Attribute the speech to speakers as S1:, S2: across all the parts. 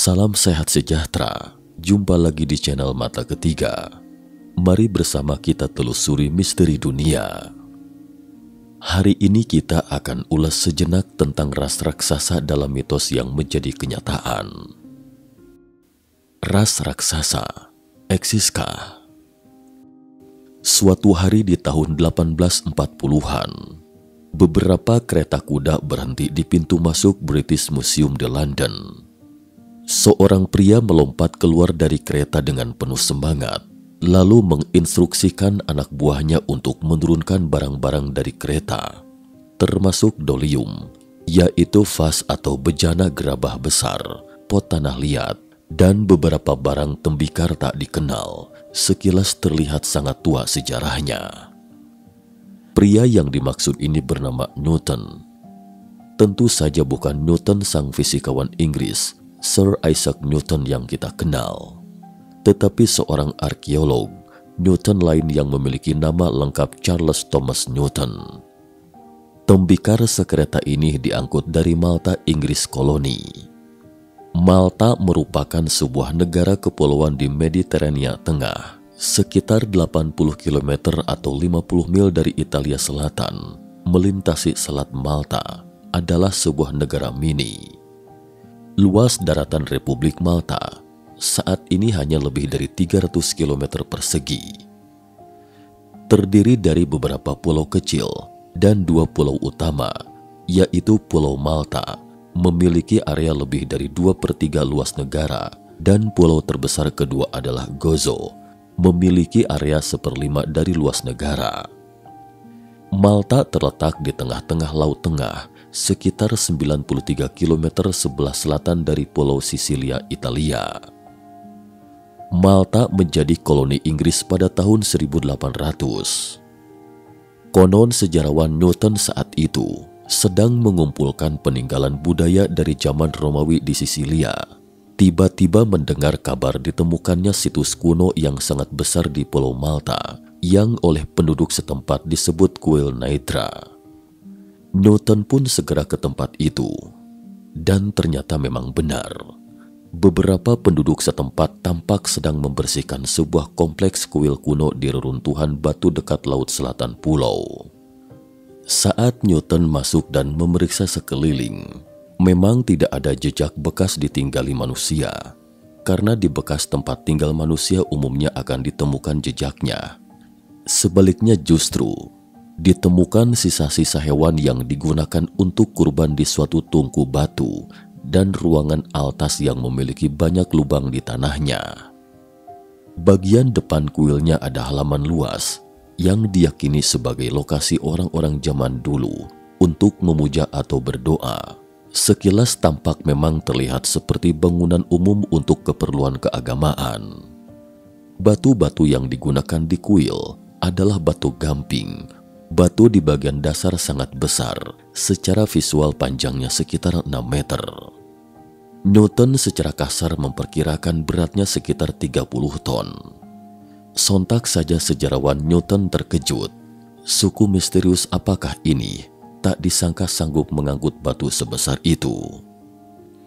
S1: Salam sehat sejahtera, jumpa lagi di channel Mata Ketiga. Mari bersama kita telusuri misteri dunia. Hari ini kita akan ulas sejenak tentang ras raksasa dalam mitos yang menjadi kenyataan. Ras raksasa, eksiskah? Suatu hari di tahun 1840-an, beberapa kereta kuda berhenti di pintu masuk British Museum di London. Seorang pria melompat keluar dari kereta dengan penuh semangat, lalu menginstruksikan anak buahnya untuk menurunkan barang-barang dari kereta, termasuk dolium, yaitu vas atau bejana gerabah besar, pot tanah liat, dan beberapa barang tembikar tak dikenal, sekilas terlihat sangat tua sejarahnya. Pria yang dimaksud ini bernama Newton. Tentu saja bukan Newton sang fisikawan Inggris, Sir Isaac Newton yang kita kenal, tetapi seorang arkeolog, Newton lain yang memiliki nama lengkap Charles Thomas Newton. Tembikar sekereta ini diangkut dari Malta, Inggris koloni. Malta merupakan sebuah negara kepulauan di Mediterania Tengah, sekitar 80 km atau 50 mil dari Italia Selatan, melintasi Selat Malta, adalah sebuah negara mini. Luas daratan Republik Malta saat ini hanya lebih dari 300 km persegi. Terdiri dari beberapa pulau kecil dan dua pulau utama, yaitu Pulau Malta, memiliki area lebih dari 2/3 luas negara, dan pulau terbesar kedua adalah Gozo, memiliki area 1/5 dari luas negara. Malta terletak di tengah-tengah Laut Tengah, sekitar 93 km sebelah selatan dari Pulau Sisilia, Italia. Malta menjadi koloni Inggris pada tahun 1800. Konon sejarawan Newton saat itu sedang mengumpulkan peninggalan budaya dari zaman Romawi di Sisilia. Tiba-tiba mendengar kabar ditemukannya situs kuno yang sangat besar di Pulau Malta, yang oleh penduduk setempat disebut Kuil Naidra. Newton pun segera ke tempat itu, dan ternyata memang benar. Beberapa penduduk setempat tampak sedang membersihkan sebuah kompleks kuil kuno di reruntuhan batu dekat laut selatan pulau. Saat Newton masuk dan memeriksa sekeliling, memang tidak ada jejak bekas ditinggali manusia, karena di bekas tempat tinggal manusia umumnya akan ditemukan jejaknya. Sebaliknya justru, ditemukan sisa-sisa hewan yang digunakan untuk kurban di suatu tungku batu dan ruangan altas yang memiliki banyak lubang di tanahnya. Bagian depan kuilnya ada halaman luas yang diyakini sebagai lokasi orang-orang zaman dulu untuk memuja atau berdoa. Sekilas tampak memang terlihat seperti bangunan umum untuk keperluan keagamaan. Batu-batu yang digunakan di kuil adalah batu gamping. Batu di bagian dasar sangat besar, secara visual panjangnya sekitar 6 meter. Newton secara kasar memperkirakan beratnya sekitar 30 ton. Sontak saja sejarawan Newton terkejut. Suku misterius apakah ini tak disangka sanggup mengangkut batu sebesar itu.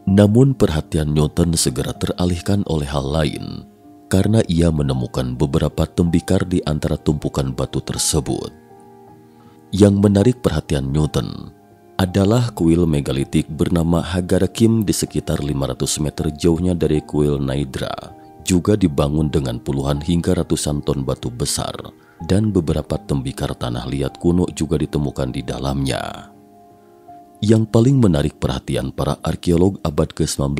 S1: Namun perhatian Newton segera teralihkan oleh hal lain, karena ia menemukan beberapa tembikar di antara tumpukan batu tersebut. Yang menarik perhatian Newton adalah kuil megalitik bernama Hagarakim di sekitar 500 meter jauhnya dari kuil Naidra, juga dibangun dengan puluhan hingga ratusan ton batu besar, dan beberapa tembikar tanah liat kuno juga ditemukan di dalamnya. Yang paling menarik perhatian para arkeolog abad ke-19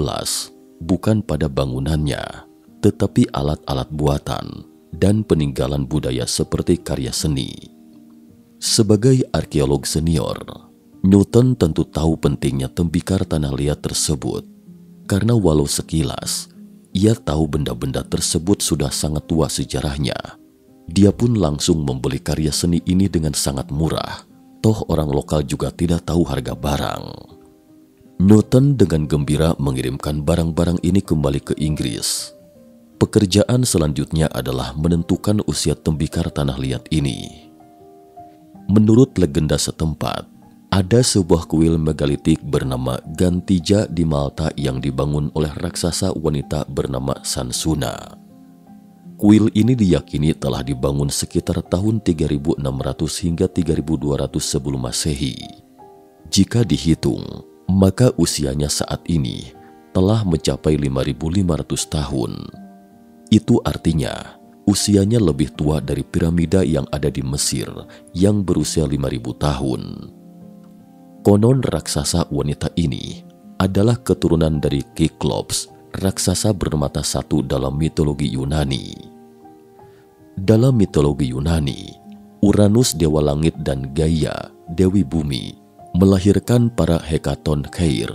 S1: bukan pada bangunannya, tetapi alat-alat buatan dan peninggalan budaya seperti karya seni. Sebagai arkeolog senior, Newton tentu tahu pentingnya tembikar tanah liat tersebut, karena walau sekilas ia tahu benda-benda tersebut sudah sangat tua sejarahnya. Dia pun langsung membeli karya seni ini dengan sangat murah, toh orang lokal juga tidak tahu harga barang. Newton dengan gembira mengirimkan barang-barang ini kembali ke Inggris. Pekerjaan selanjutnya adalah menentukan usia tembikar tanah liat ini. Menurut legenda setempat, Ada sebuah kuil megalitik bernama Gantija di Malta yang dibangun oleh raksasa wanita bernama Sansuna. Kuil ini diyakini telah dibangun sekitar tahun 3600 hingga 3200 sebelum Masehi. Jika dihitung, maka usianya saat ini telah mencapai 5500 tahun. Itu artinya usianya lebih tua dari piramida yang ada di Mesir yang berusia 5000 tahun. Konon raksasa wanita ini adalah keturunan dari Kyklops, raksasa bermata satu dalam mitologi Yunani. Dalam mitologi Yunani, Uranus dewa langit dan Gaia, dewi bumi, melahirkan para Hekatoncheir,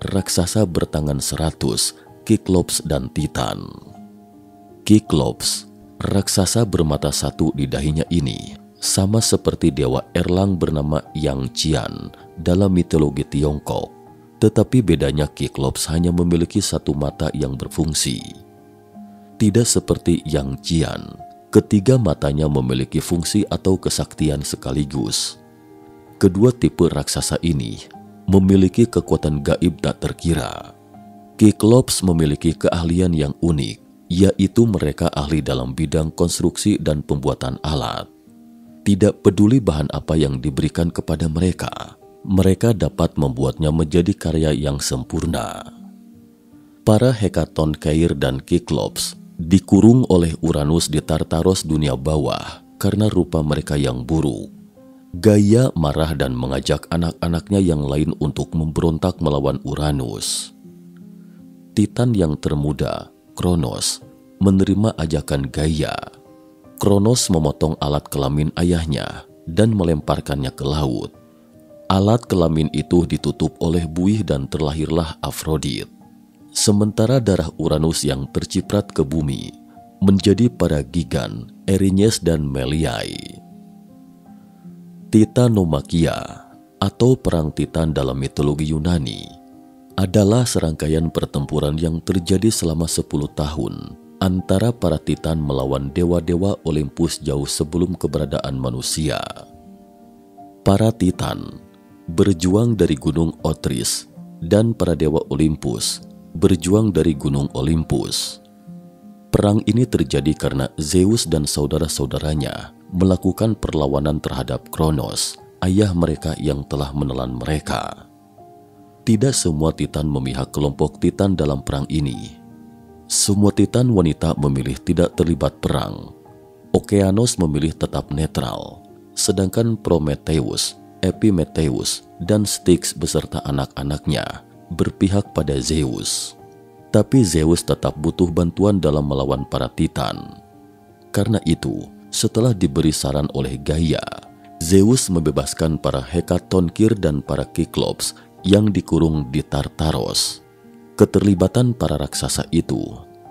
S1: raksasa bertangan 100, Kyklops dan Titan. Kyklops, raksasa bermata satu di dahinya ini, sama seperti dewa Erlang bernama Yang Qian dalam mitologi Tiongkok, tetapi bedanya Kyklops hanya memiliki satu mata yang berfungsi. Tidak seperti Yang Qian, ketiga matanya memiliki fungsi atau kesaktian sekaligus. Kedua tipe raksasa ini memiliki kekuatan gaib tak terkira. Kyklops memiliki keahlian yang unik, yaitu mereka ahli dalam bidang konstruksi dan pembuatan alat. Tidak peduli bahan apa yang diberikan kepada mereka, mereka dapat membuatnya menjadi karya yang sempurna. Para Hekatoncheir dan Kyklops dikurung oleh Uranus di Tartaros dunia bawah karena rupa mereka yang buruk. Gaia marah dan mengajak anak-anaknya yang lain untuk memberontak melawan Uranus. Titan yang termuda, Kronos, menerima ajakan Gaia. Kronos memotong alat kelamin ayahnya dan melemparkannya ke laut. Alat kelamin itu ditutup oleh buih dan terlahirlah Afrodit. Sementara darah Uranus yang terciprat ke bumi menjadi para Gigan, Erinyes dan Meliai. Titanomakia atau Perang Titan dalam mitologi Yunani adalah serangkaian pertempuran yang terjadi selama 10 tahun antara para Titan melawan dewa-dewa Olympus jauh sebelum keberadaan manusia. Para Titan berjuang dari gunung Otris dan para dewa Olympus berjuang dari gunung Olympus. Perang ini terjadi karena Zeus dan saudara-saudaranya melakukan perlawanan terhadap Kronos, ayah mereka yang telah menelan mereka. Tidak semua Titan memihak kelompok Titan dalam perang ini. Semua Titan wanita memilih tidak terlibat perang. Okeanos memilih tetap netral, sedangkan Prometheus, Epimetheus, dan Styx beserta anak-anaknya berpihak pada Zeus. Tapi Zeus tetap butuh bantuan dalam melawan para Titan. Karena itu, setelah diberi saran oleh Gaia, Zeus membebaskan para Hekatoncheir dan para Kyklops yang dikurung di Tartaros. Keterlibatan para raksasa itu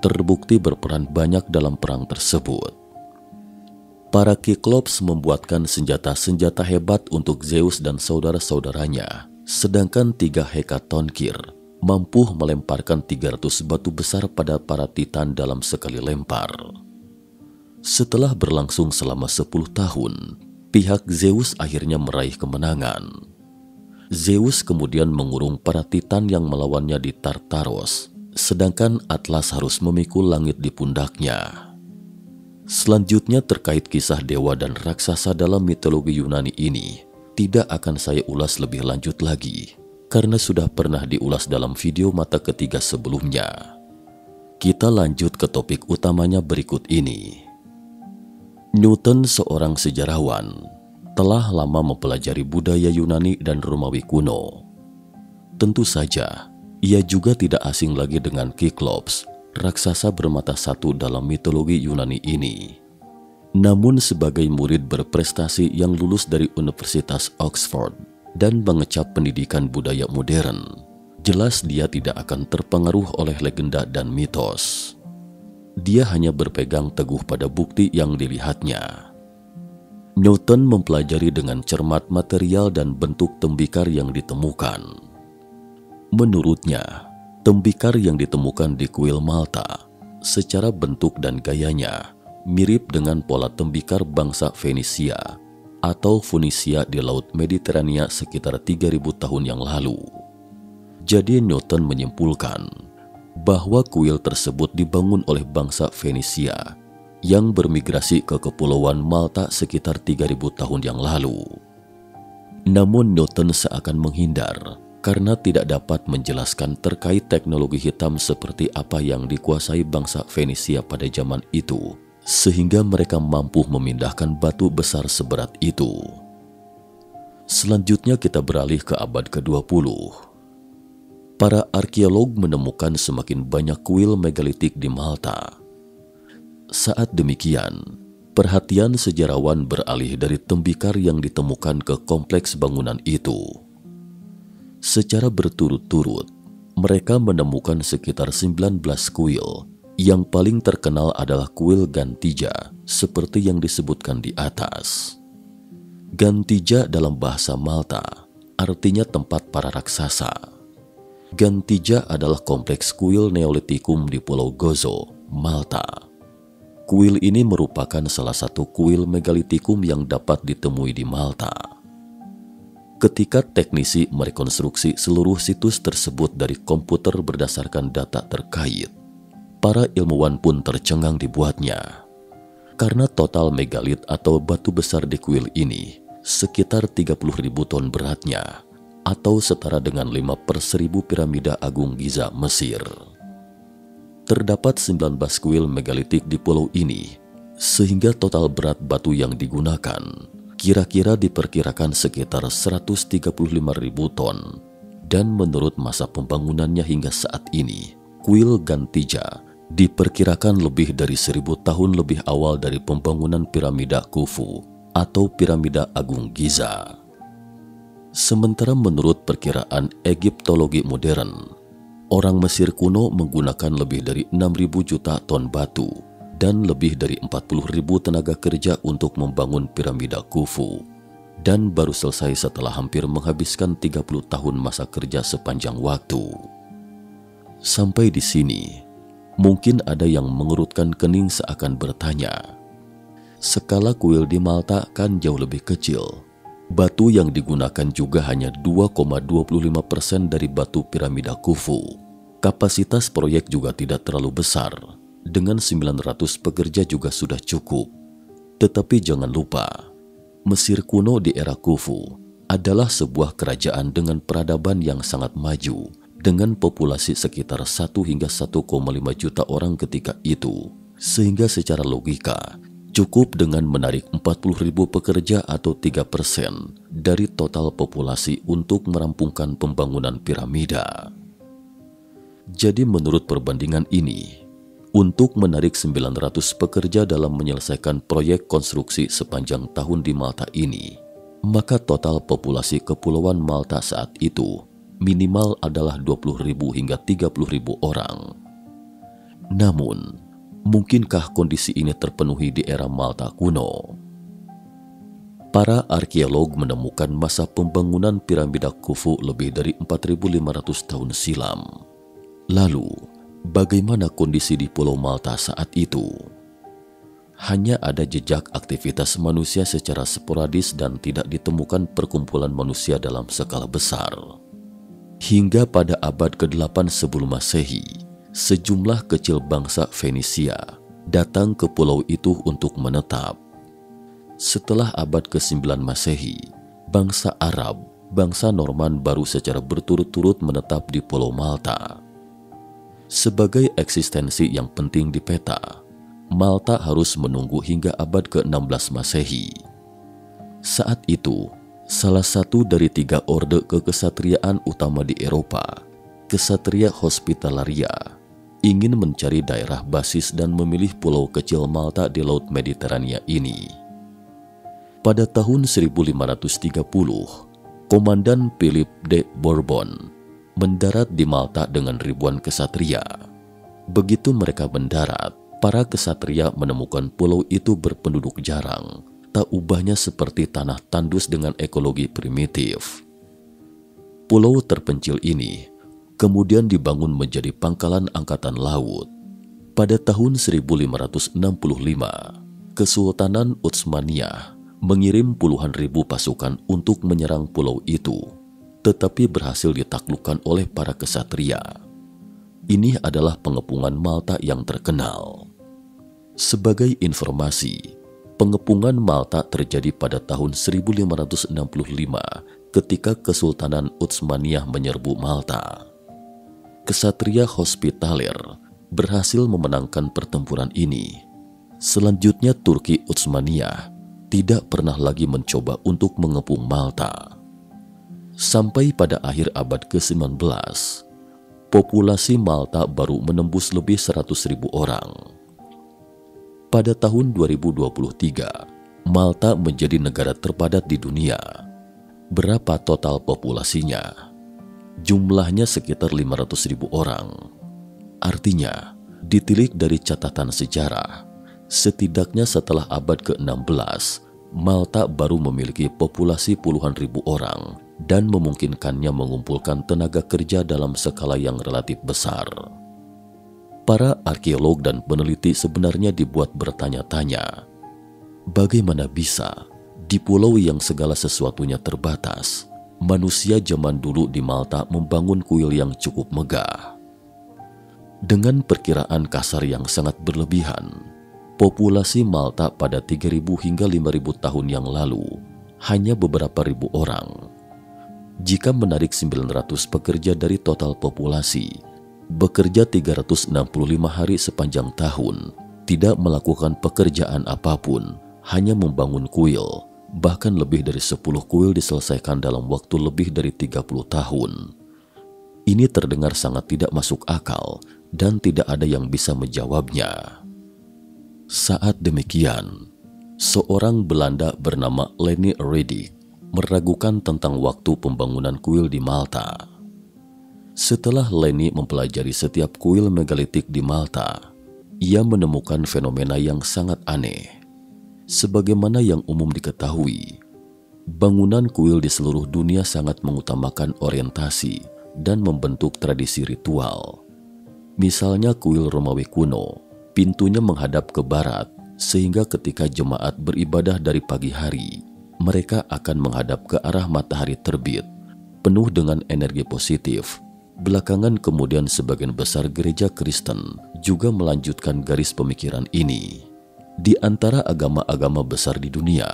S1: terbukti berperan banyak dalam perang tersebut. Para Kyklops membuatkan senjata-senjata hebat untuk Zeus dan saudara-saudaranya, sedangkan 3 Hekatoncheir mampu melemparkan 300 batu besar pada para Titan dalam sekali lempar. Setelah berlangsung selama 10 tahun, pihak Zeus akhirnya meraih kemenangan. Zeus kemudian mengurung para Titan yang melawannya di Tartaros, sedangkan Atlas harus memikul langit di pundaknya. Selanjutnya terkait kisah dewa dan raksasa dalam mitologi Yunani ini, tidak akan saya ulas lebih lanjut lagi, karena sudah pernah diulas dalam video mata ketiga sebelumnya. Kita lanjut ke topik utamanya berikut ini. Newton, seorang sejarawan, telah lama mempelajari budaya Yunani dan Romawi kuno. Tentu saja, ia juga tidak asing lagi dengan Kyklops, raksasa bermata satu dalam mitologi Yunani ini. Namun sebagai murid berprestasi yang lulus dari Universitas Oxford dan mengecap pendidikan budaya modern, jelas dia tidak akan terpengaruh oleh legenda dan mitos. Dia hanya berpegang teguh pada bukti yang dilihatnya. Newton mempelajari dengan cermat material dan bentuk tembikar yang ditemukan. Menurutnya, tembikar yang ditemukan di kuil Malta secara bentuk dan gayanya mirip dengan pola tembikar bangsa Fenisia, atau Funisia di Laut Mediterania sekitar 3000 tahun yang lalu. Jadi Newton menyimpulkan bahwa kuil tersebut dibangun oleh bangsa Fenisia yang bermigrasi ke Kepulauan Malta sekitar 3000 tahun yang lalu. Namun Newton seakan menghindar karena tidak dapat menjelaskan terkait teknologi hitam seperti apa yang dikuasai bangsa Fenisia pada zaman itu, sehingga mereka mampu memindahkan batu besar seberat itu. Selanjutnya kita beralih ke abad ke-20. Para arkeolog menemukan semakin banyak kuil megalitik di Malta. Saat demikian, perhatian sejarawan beralih dari tembikar yang ditemukan ke kompleks bangunan itu. Secara berturut-turut, mereka menemukan sekitar 19 kuil. Yang paling terkenal adalah kuil Gantija, seperti yang disebutkan di atas. Gantija dalam bahasa Malta artinya tempat para raksasa. Gantija adalah kompleks kuil Neolitikum di Pulau Gozo, Malta. Kuil ini merupakan salah satu kuil megalitikum yang dapat ditemui di Malta. Ketika teknisi merekonstruksi seluruh situs tersebut dari komputer berdasarkan data terkait, para ilmuwan pun tercengang dibuatnya. Karena total megalit atau batu besar di kuil ini sekitar 30.000 ton beratnya, atau setara dengan 5/1000 piramida agung Giza, Mesir. Terdapat 19 kuil megalitik di pulau ini, sehingga total berat batu yang digunakan kira-kira diperkirakan sekitar 135.000 ton. Dan menurut masa pembangunannya hingga saat ini, kuil Gantija diperkirakan lebih dari 1000 tahun lebih awal dari pembangunan piramida Khufu atau piramida agung Giza. Sementara menurut perkiraan Egiptologi modern, orang Mesir kuno menggunakan lebih dari 6.000 juta ton batu dan lebih dari 40.000 tenaga kerja untuk membangun piramida Khufu, dan baru selesai setelah hampir menghabiskan 30 tahun masa kerja sepanjang waktu. Sampai di sini, mungkin ada yang mengerutkan kening seakan bertanya, skala kuil di Malta kan jauh lebih kecil. Batu yang digunakan juga hanya 2,25% dari batu piramida Khufu. Kapasitas proyek juga tidak terlalu besar, dengan 900 pekerja juga sudah cukup. Tetapi jangan lupa, Mesir kuno di era Khufu adalah sebuah kerajaan dengan peradaban yang sangat maju, dengan populasi sekitar 1 hingga 1,5 juta orang ketika itu, sehingga secara logika, cukup dengan menarik 40.000 pekerja atau 3% dari total populasi untuk merampungkan pembangunan piramida. Jadi menurut perbandingan ini, untuk menarik 900 pekerja dalam menyelesaikan proyek konstruksi sepanjang tahun di Malta ini, maka total populasi Kepulauan Malta saat itu minimal adalah 20.000 hingga 30.000 orang. Namun, mungkinkah kondisi ini terpenuhi di era Malta kuno? Para arkeolog menemukan masa pembangunan piramida Khufu lebih dari 4.500 tahun silam. Lalu, bagaimana kondisi di Pulau Malta saat itu? Hanya ada jejak aktivitas manusia secara sporadis dan tidak ditemukan perkumpulan manusia dalam skala besar. Hingga pada abad ke-8 sebelum Masehi, sejumlah kecil bangsa Fenisia datang ke pulau itu untuk menetap. Setelah abad ke-9 Masehi, bangsa Arab, bangsa Norman baru secara berturut-turut menetap di Pulau Malta. Sebagai eksistensi yang penting di peta, Malta harus menunggu hingga abad ke-16 Masehi. Saat itu, salah satu dari 3 orde kekesatriaan utama di Eropa, Kesatria Hospitalaria, ingin mencari daerah basis dan memilih pulau kecil Malta di Laut Mediterania ini. Pada tahun 1530, Komandan Philip de Bourbon mendarat di Malta dengan ribuan kesatria. Begitu mereka mendarat, para kesatria menemukan pulau itu berpenduduk jarang, tak ubahnya seperti tanah tandus dengan ekologi primitif. Pulau terpencil ini kemudian dibangun menjadi pangkalan angkatan laut. Pada tahun 1565, Kesultanan Utsmaniyah mengirim puluhan ribu pasukan untuk menyerang pulau itu, tetapi berhasil ditaklukkan oleh para kesatria. Ini adalah pengepungan Malta yang terkenal. Sebagai informasi, pengepungan Malta terjadi pada tahun 1565 ketika Kesultanan Utsmaniyah menyerbu Malta. Kesatria Hospitaler berhasil memenangkan pertempuran ini. Selanjutnya Turki Utsmaniyah tidak pernah lagi mencoba untuk mengepung Malta. Sampai pada akhir abad ke-19, populasi Malta baru menembus lebih 100.000 orang. Pada tahun 2023, Malta menjadi negara terpadat di dunia. Berapa total populasinya? Jumlahnya sekitar 500.000 orang. Artinya, ditilik dari catatan sejarah, setidaknya setelah abad ke-16, Malta baru memiliki populasi puluhan ribu orang dan memungkinkannya mengumpulkan tenaga kerja dalam skala yang relatif besar. Para arkeolog dan peneliti sebenarnya dibuat bertanya-tanya, bagaimana bisa di pulau yang segala sesuatunya terbatas, manusia zaman dulu di Malta membangun kuil yang cukup megah. Dengan perkiraan kasar yang sangat berlebihan, populasi Malta pada 3.000 hingga 5.000 tahun yang lalu hanya beberapa ribu orang. Jika menarik 900 pekerja dari total populasi, bekerja 365 hari sepanjang tahun, tidak melakukan pekerjaan apapun, hanya membangun kuil, bahkan lebih dari 10 kuil diselesaikan dalam waktu lebih dari 30 tahun. Ini terdengar sangat tidak masuk akal dan tidak ada yang bisa menjawabnya. Saat demikian, seorang Belanda bernama Leni Riddick meragukan tentang waktu pembangunan kuil di Malta. Setelah Leni mempelajari setiap kuil megalitik di Malta, ia menemukan fenomena yang sangat aneh. Sebagaimana yang umum diketahui, bangunan kuil di seluruh dunia sangat mengutamakan orientasi dan membentuk tradisi ritual. Misalnya kuil Romawi kuno, pintunya menghadap ke barat, sehingga ketika jemaat beribadah dari pagi hari, mereka akan menghadap ke arah matahari terbit, penuh dengan energi positif. Belakangan kemudian sebagian besar gereja Kristen juga melanjutkan garis pemikiran ini. Di antara agama-agama besar di dunia,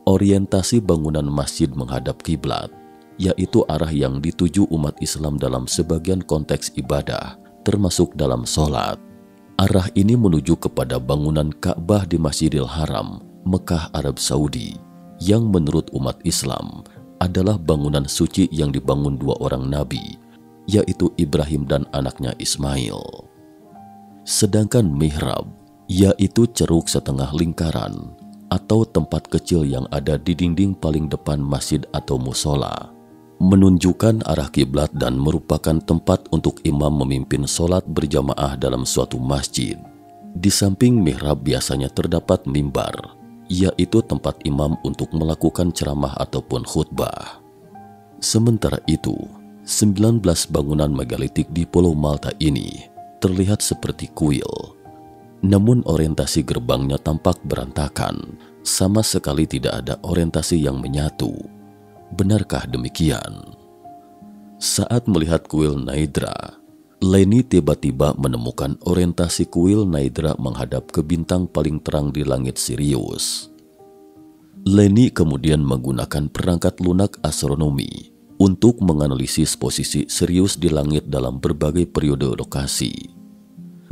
S1: orientasi bangunan masjid menghadap kiblat, yaitu arah yang dituju umat Islam dalam sebagian konteks ibadah, termasuk dalam sholat. Arah ini menuju kepada bangunan Ka'bah di Masjidil Haram, Mekah, Arab Saudi, yang menurut umat Islam adalah bangunan suci yang dibangun dua orang nabi, yaitu Ibrahim dan anaknya Ismail. Sedangkan mihrab, yaitu ceruk setengah lingkaran atau tempat kecil yang ada di dinding paling depan masjid atau musola, menunjukkan arah kiblat dan merupakan tempat untuk imam memimpin sholat berjamaah dalam suatu masjid. Di samping mihrab biasanya terdapat mimbar, yaitu tempat imam untuk melakukan ceramah ataupun khutbah. Sementara itu, 19 bangunan megalitik di Pulau Malta ini terlihat seperti kuil. Namun orientasi gerbangnya tampak berantakan, sama sekali tidak ada orientasi yang menyatu. Benarkah demikian? Saat melihat kuil Naidra, Leni tiba-tiba menemukan orientasi kuil Naidra menghadap ke bintang paling terang di langit Sirius. Leni kemudian menggunakan perangkat lunak astronomi untuk menganalisis posisi Sirius di langit dalam berbagai periode lokasi,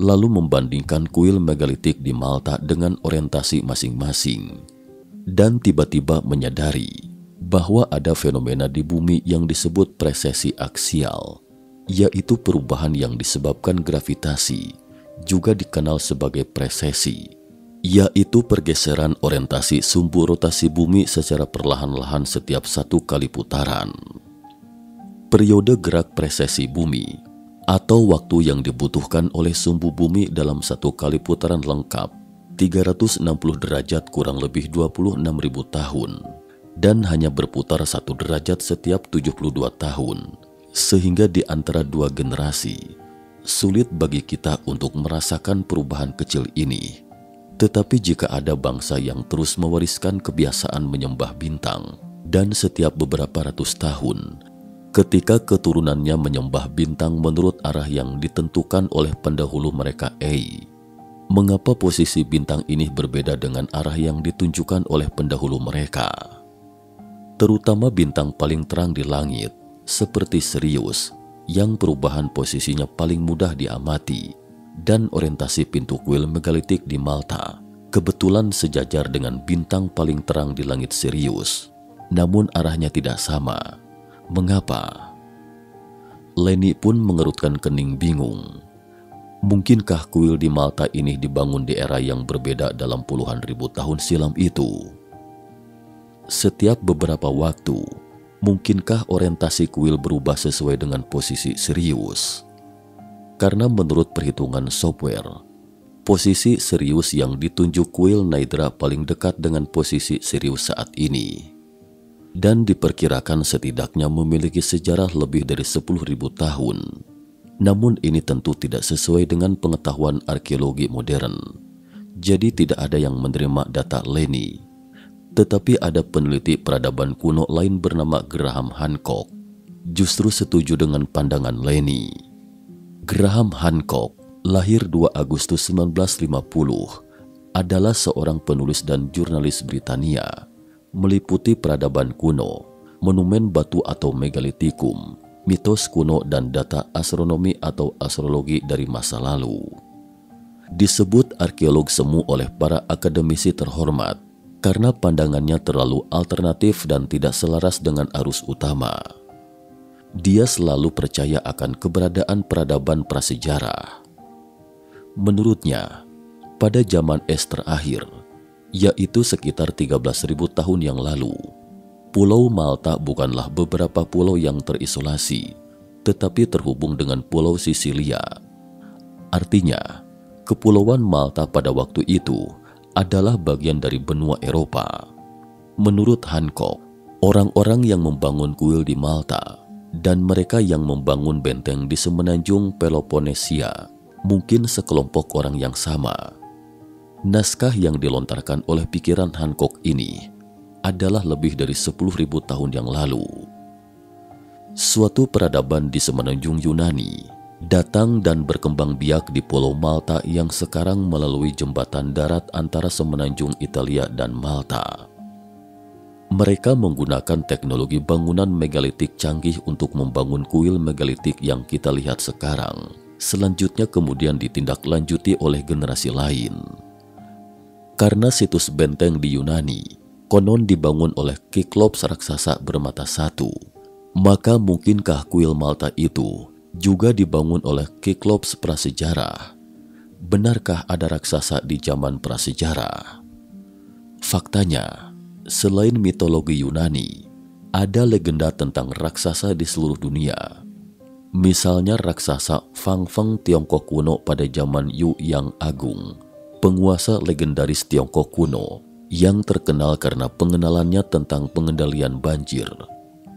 S1: lalu membandingkan kuil megalitik di Malta dengan orientasi masing-masing, dan tiba-tiba menyadari bahwa ada fenomena di bumi yang disebut presesi aksial, yaitu perubahan yang disebabkan gravitasi, juga dikenal sebagai presesi, yaitu pergeseran orientasi sumbu rotasi bumi secara perlahan-lahan setiap satu kali putaran. Periode gerak presesi bumi atau waktu yang dibutuhkan oleh sumbu bumi dalam satu kali putaran lengkap 360 derajat kurang lebih 26.000 tahun dan hanya berputar 1 derajat setiap 72 tahun, sehingga di antara dua generasi sulit bagi kita untuk merasakan perubahan kecil ini. Tetapi jika ada bangsa yang terus mewariskan kebiasaan menyembah bintang, dan setiap beberapa ratus tahun, ketika keturunannya menyembah bintang menurut arah yang ditentukan oleh pendahulu mereka mengapa posisi bintang ini berbeda dengan arah yang ditunjukkan oleh pendahulu mereka? Terutama bintang paling terang di langit, seperti Sirius, yang perubahan posisinya paling mudah diamati, dan orientasi pintu kuil megalitik di Malta kebetulan sejajar dengan bintang paling terang di langit Sirius, namun arahnya tidak sama. Mengapa? Leni pun mengerutkan kening bingung. Mungkinkah kuil di Malta ini dibangun di era yang berbeda dalam puluhan ribu tahun silam itu? Setiap beberapa waktu, mungkinkah orientasi kuil berubah sesuai dengan posisi Sirius? Karena menurut perhitungan software, posisi Sirius yang ditunjuk kuil Naidra paling dekat dengan posisi Sirius saat ini, dan diperkirakan setidaknya memiliki sejarah lebih dari 10.000 tahun. Namun ini tentu tidak sesuai dengan pengetahuan arkeologi modern, jadi tidak ada yang menerima data Leni. Tetapi ada peneliti peradaban kuno lain bernama Graham Hancock justru setuju dengan pandangan Leni. Graham Hancock, lahir 2 Agustus 1950, adalah seorang penulis dan jurnalis Britania, meliputi peradaban kuno, monumen batu atau megalitikum, mitos kuno dan data astronomi atau astrologi dari masa lalu. Disebut arkeolog semu oleh para akademisi terhormat karena pandangannya terlalu alternatif dan tidak selaras dengan arus utama. Dia selalu percaya akan keberadaan peradaban prasejarah. Menurutnya, pada zaman es terakhir, yaitu sekitar 13.000 tahun yang lalu, Pulau Malta bukanlah beberapa pulau yang terisolasi, tetapi terhubung dengan Pulau Sisilia. Artinya, Kepulauan Malta pada waktu itu adalah bagian dari benua Eropa. Menurut Hancock, orang-orang yang membangun kuil di Malta dan mereka yang membangun benteng di semenanjung Peloponnesia mungkin sekelompok orang yang sama. Naskah yang dilontarkan oleh pikiran Hancock ini adalah lebih dari 10.000 tahun yang lalu. Suatu peradaban di semenanjung Yunani datang dan berkembang biak di Pulau Malta yang sekarang melalui jembatan darat antara semenanjung Italia dan Malta. Mereka menggunakan teknologi bangunan megalitik canggih untuk membangun kuil megalitik yang kita lihat sekarang. Selanjutnya kemudian ditindaklanjuti oleh generasi lain. Karena situs benteng di Yunani konon dibangun oleh Kiklops raksasa bermata satu, maka mungkinkah kuil Malta itu juga dibangun oleh Kiklops prasejarah? Benarkah ada raksasa di zaman prasejarah? Faktanya, selain mitologi Yunani, ada legenda tentang raksasa di seluruh dunia. Misalnya raksasa Fang Feng Tiongkok kuno pada zaman Yu Yang Agung, penguasa legendaris Tiongkok kuno yang terkenal karena pengenalannya tentang pengendalian banjir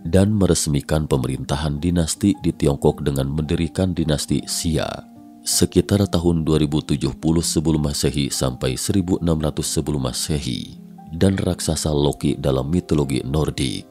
S1: dan meresmikan pemerintahan dinasti di Tiongkok dengan mendirikan dinasti Xia sekitar tahun 2070 sebelum Masehi sampai 1600 sebelum Masehi, dan raksasa Loki dalam mitologi Nordik.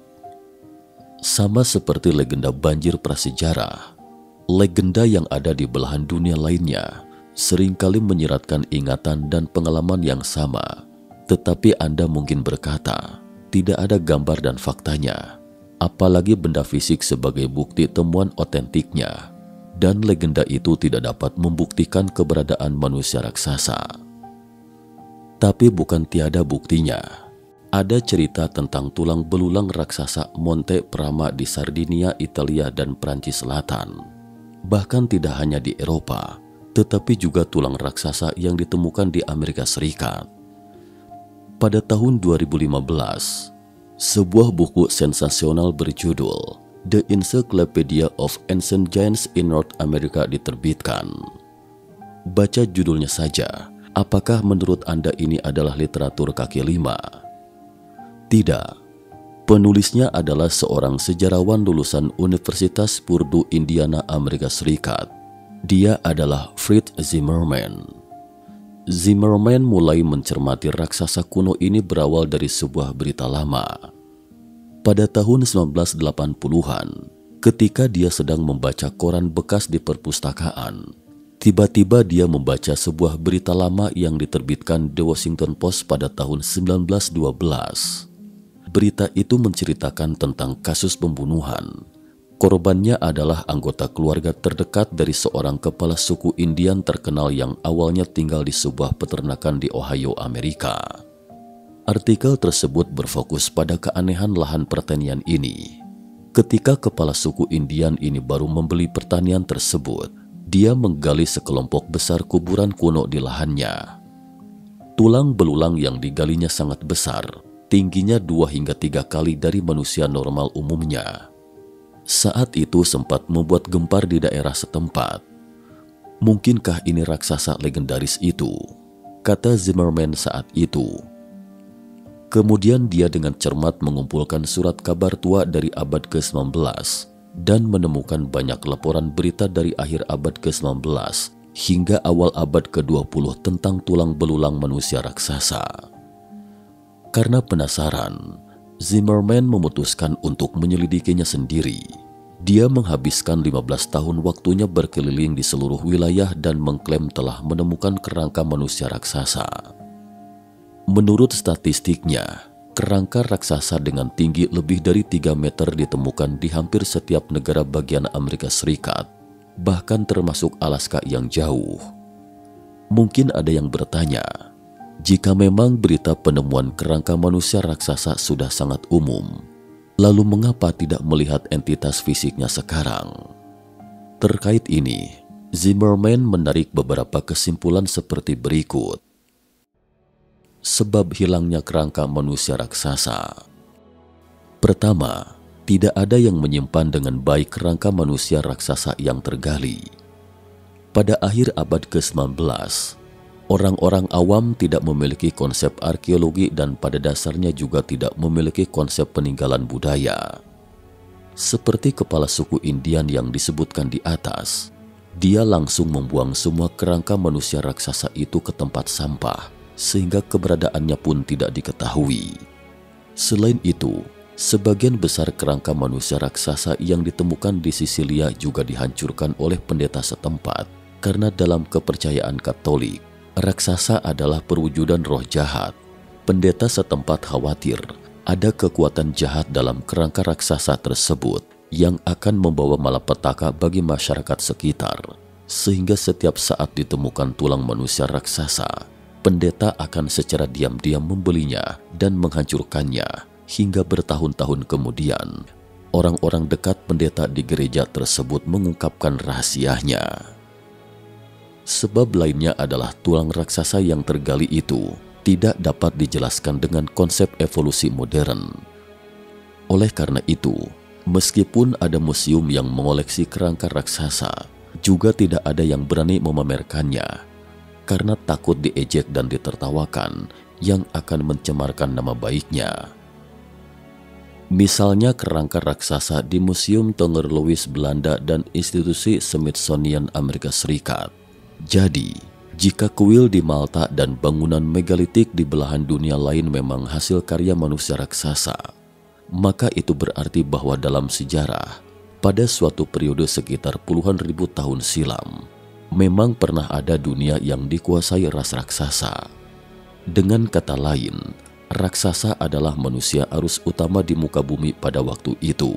S1: Sama seperti legenda banjir prasejarah, legenda yang ada di belahan dunia lainnya seringkali menyiratkan ingatan dan pengalaman yang sama. Tetapi Anda mungkin berkata, tidak ada gambar dan faktanya, apalagi benda fisik sebagai bukti temuan otentiknya, dan legenda itu tidak dapat membuktikan keberadaan manusia raksasa. Tapi bukan tiada buktinya. Ada cerita tentang tulang belulang raksasa Monte Prama di Sardinia, Italia, dan Prancis Selatan. Bahkan tidak hanya di Eropa, tetapi juga tulang raksasa yang ditemukan di Amerika Serikat. Pada tahun 2015, sebuah buku sensasional berjudul The Encyclopedia of Ancient Giants in North America diterbitkan. Baca judulnya saja, apakah menurut Anda ini adalah literatur kaki lima? Tidak. Penulisnya adalah seorang sejarawan lulusan Universitas Purdue, Indiana, Amerika Serikat. Dia adalah Fred Zimmerman. Zimmerman mulai mencermati raksasa kuno ini berawal dari sebuah berita lama. Pada tahun 1980-an, ketika dia sedang membaca koran bekas di perpustakaan, tiba-tiba dia membaca sebuah berita lama yang diterbitkan The Washington Post pada tahun 1912. Berita itu menceritakan tentang kasus pembunuhan. Korbannya adalah anggota keluarga terdekat dari seorang kepala suku Indian terkenal yang awalnya tinggal di sebuah peternakan di Ohio, Amerika. Artikel tersebut berfokus pada keanehan lahan pertanian ini. Ketika kepala suku Indian ini baru membeli pertanian tersebut, dia menggali sekelompok besar kuburan kuno di lahannya. Tulang belulang yang digalinya sangat besar, tingginya 2 hingga 3 kali dari manusia normal umumnya. Saat itu sempat membuat gempar di daerah setempat. Mungkinkah ini raksasa legendaris itu? Kata Zimmerman saat itu. Kemudian dia dengan cermat mengumpulkan surat kabar tua dari abad ke-19 dan menemukan banyak laporan berita dari akhir abad ke-19 hingga awal abad ke-20 tentang tulang belulang manusia raksasa. Karena penasaran, Zimmerman memutuskan untuk menyelidikinya sendiri. Dia menghabiskan 15 tahun waktunya berkeliling di seluruh wilayah dan mengklaim telah menemukan kerangka manusia raksasa. Menurut statistiknya, kerangka raksasa dengan tinggi lebih dari 3 meter ditemukan di hampir setiap negara bagian Amerika Serikat, bahkan termasuk Alaska yang jauh. Mungkin ada yang bertanya, jika memang berita penemuan kerangka manusia raksasa sudah sangat umum, lalu mengapa tidak melihat entitas fisiknya sekarang? Terkait ini, Zimmerman menarik beberapa kesimpulan seperti berikut. Sebab hilangnya kerangka manusia raksasa. Pertama, tidak ada yang menyimpan dengan baik kerangka manusia raksasa yang tergali. Pada akhir abad ke-19, orang-orang awam tidak memiliki konsep arkeologi dan pada dasarnya juga tidak memiliki konsep peninggalan budaya. Seperti kepala suku Indian yang disebutkan di atas, dia langsung membuang semua kerangka manusia raksasa itu ke tempat sampah, sehingga keberadaannya pun tidak diketahui. Selain itu, sebagian besar kerangka manusia raksasa yang ditemukan di Sisilia juga dihancurkan oleh pendeta setempat, karena dalam kepercayaan Katolik, raksasa adalah perwujudan roh jahat. Pendeta setempat khawatir ada kekuatan jahat dalam kerangka raksasa tersebut yang akan membawa malapetaka bagi masyarakat sekitar. Sehingga setiap saat ditemukan tulang manusia raksasa, pendeta akan secara diam-diam membelinya dan menghancurkannya hingga bertahun-tahun kemudian. Orang-orang dekat pendeta di gereja tersebut mengungkapkan rahasianya. Sebab lainnya adalah tulang raksasa yang tergali itu tidak dapat dijelaskan dengan konsep evolusi modern. Oleh karena itu, meskipun ada museum yang mengoleksi kerangka raksasa, juga tidak ada yang berani memamerkannya karena takut diejek dan ditertawakan yang akan mencemarkan nama baiknya. Misalnya kerangka raksasa di Museum Tongerlois Belanda dan institusi Smithsonian Amerika Serikat. Jadi, jika kuil di Malta dan bangunan megalitik di belahan dunia lain memang hasil karya manusia raksasa, maka itu berarti bahwa dalam sejarah, pada suatu periode sekitar puluhan ribu tahun silam, memang pernah ada dunia yang dikuasai ras raksasa. Dengan kata lain, raksasa adalah manusia arus utama di muka bumi pada waktu itu.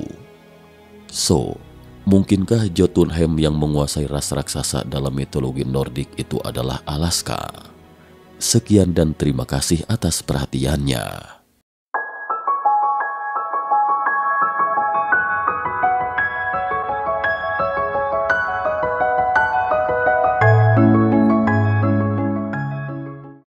S1: So, mungkinkah Jotunheim yang menguasai ras raksasa dalam mitologi Nordik itu adalah Alaska? Sekian dan terima kasih atas perhatiannya.